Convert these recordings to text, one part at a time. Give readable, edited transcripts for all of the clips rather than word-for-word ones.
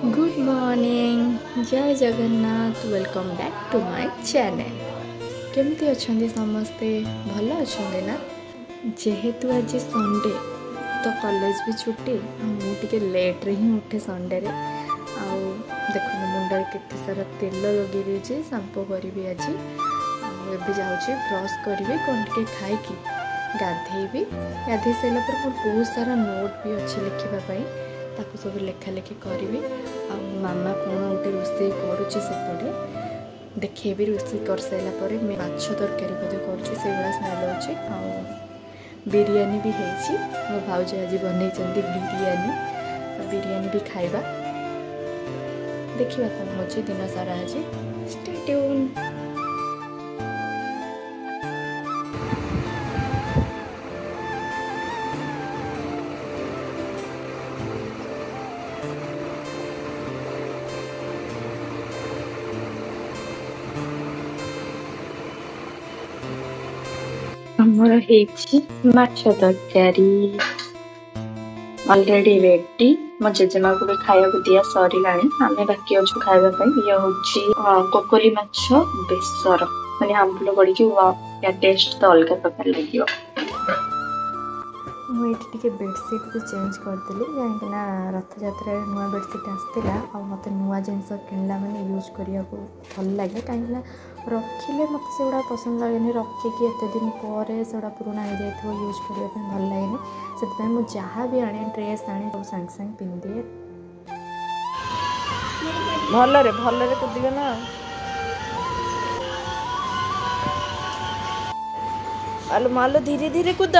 Good morning जय Jagannath welcome back to my channel. केमती अच्छा समस्ते भल अच्छा ना। जेहेतु आज संडे तो कॉलेज भी छुट्टी मुझे लेट रे ही उठे संडे रे देख मुंडे केते सारा तेल लगे दीजिए सांपो करी आज जाऊँगी ब्रश करी कौन टे खाई गाधेबी गाधे सारा पर बहुत सारा नोट भी अच्छे लिखापी ताकू सब लेखा लेखी करी मामा कौन गोटे रोसे करुच्ची सेपटे देखेबी रोसे कर सारापर माछ तरकारी बोधे करुच्ची से स्मेल हो बिरयानी भी है मो भाउज आज बन बिरयानी भी खाइबा देखिए कौन हो दिन सारा आज स्टे ट्यून। हमर माछ तरकारी ऑलरेडी रेडी मो जेजेमा को भी खाया दिया सरीला आम बाकी अच्छु खावाई ये हूँ कोकोली माछ बेसर मैंने आंबुल गड़ी या टेस्ट तो अलग प्रकार लगे। मुझे बेडसीट भी चेंज करदेली कहीं रथ यात्रा नुआ बेडसीट आसला मत नुआ जिनस किणला मैंने यूज करने को भल लगे कहीं रखिले मत से गुड़ा पसंद लगे रखिकी एत दिन पर से पुराणा हो जाए यूज करने भल लगे से मुझे जहाँ भी आने ड्रेस आने सब सांगे सांगे पिंधे भल कूदे ना आलू मालो धीरे धीरे कूद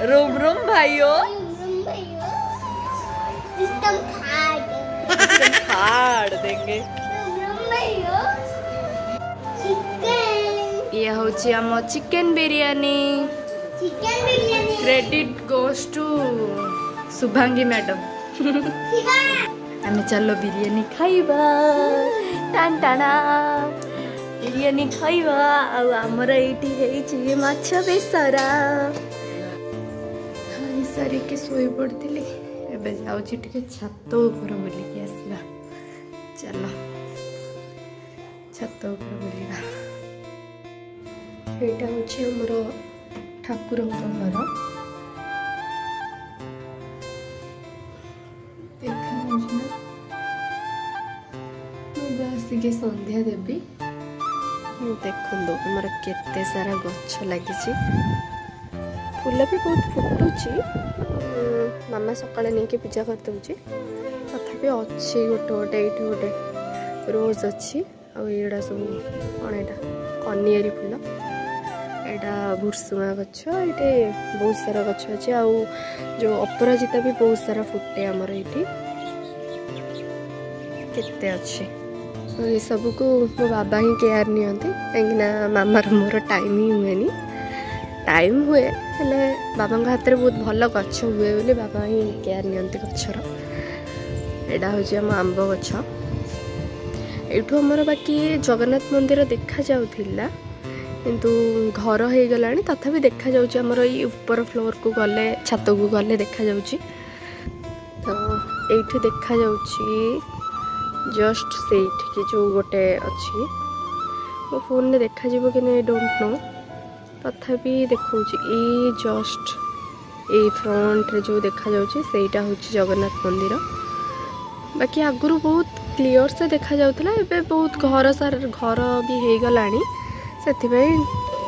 रूम रूम भाइयों खाड़ देंगे। ये हूँ आम chicken biryani credit goes to Shubhangi madam. आमे चलो बिरयानी खाइबा टान टाना बिरयानी खाइबा आमर ये माछ बेसरा सारी के सोई पड़ी एबे जाऊँ टे छात ऊपर बुलिकी आसला चलो छात ऊपर बुलिका यहाँ हूँ आमर ठाकुर घर देखा आसिके संध्या देवी देखो आमर केते सारा गछ लगी फूल भी बहुत फुटुची मामा सकाଳେ नहीं पूजा करते तथापि अच्छी गोटे गोटे ये गोटे रोज अच्छी आड़ा सब कौन यहाँ कनियारी फूल यहाँ भुर्सुमा गछ ये बहुत सारा गछ अच्छे जो अपराजिता भी बहुत सारा फुटे आमर ये केते अच्छे ये सब को मो बाबा ही केयर नियंती कहीं मामार मोर टाइम ही हुए टाइम हुए हेले बाबा हाथ में बहुत भल गछ हुए बोली बाबा ही केयर नियंती गछर एटा हूँ आम आंब गछ एठू आमर बाकी जगन्नाथ मंदिर देखा जाउथिला किंतु घर हो गला तथापि देखा जाउची आमर ये ऊपर फ्लोर को गले छात को गले देखा जाउची तो एठू देखा जाउची जस्ट सेठी जो गोटे अच्छी मो फोन में देखा जीवो कि नहीं डोंट नो तथापि देखा ये जस्ट ये फ्रंट रे जो देखा जाउची सेटा होची जगन्नाथ मंदिर बाकी आगुरु बहुत क्लियर से देखा जाउतला एबे बहुत घर सार घर भी हो गलानी सेथिबे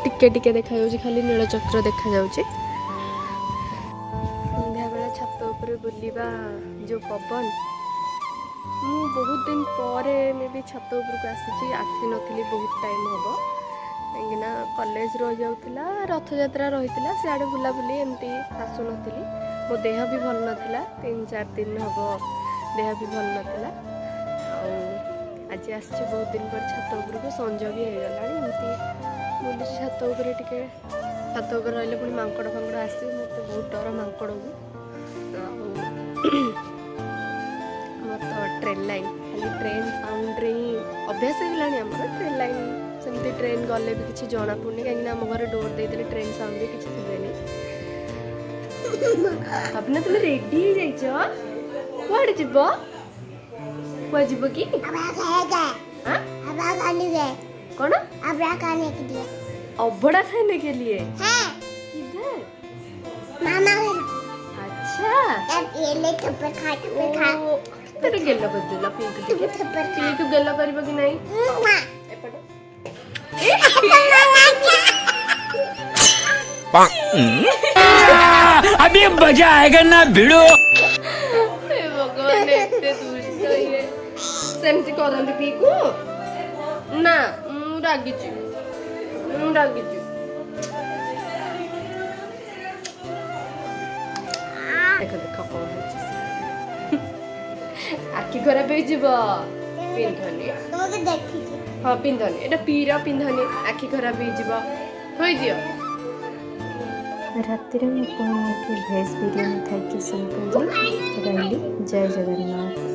टिके टिके देखा जाउची खाली नीलचक्र देखा जाउची संध्या बेला छात ऊपर बुलिबा जो पवन मु बहुत दिन पर मे भी छात ऊपर को आसी नथिली बहुत टाइम होबो कहीं कॉलेज रही जाऊला रथ यात्रा रही सियाड़े बुलाबुली एमती आसु नी मो देह भी भल नाला 3-4 दिन हम देह भी भल नाला आज आस बहुत दिन पर छात उपर को संज भी हो गला एमती बुलूँ छात उपर टे छात उपर रही पुणी मांकड़ फांकड़ आस मत बहुत डर मांकड़ को तो ट्रेन लाइन खाली ट्रेन साउंड रे अभ्यास होगा ट्रेन लाइन सेमती ट्रेन गले भी किसी जना पड़नी कहीं आम घर डोर देते ट्रेन साउंड भी किसी सुबेनी अपने तुम रेडी हो कुआडे जीवो कुआ जीवो की हां कौन अबड़ा खाने के लिए अबड़ा खाने के लिए है किधर मामा अच्छा ये ले थप्पड़ खा तेरे गेलो बदला पिंक टिके थप्पड़ खा तू गेलो करबो कि नहीं एपट अभी मजा आएगा ना भिड़ो भगवान एते दुष्ट ये सेमती करंती पीकू ना मु रागी छी देखो देखो कौन है आखि खराब हो जीवो पिंधनी तुमके देखि हां पिंधनी एटा पीरा पिंधनी आखि खराब हो जीवो होई दियो राति में पुणी भेज बिरियानी खाई रही जय जगन्नाथ।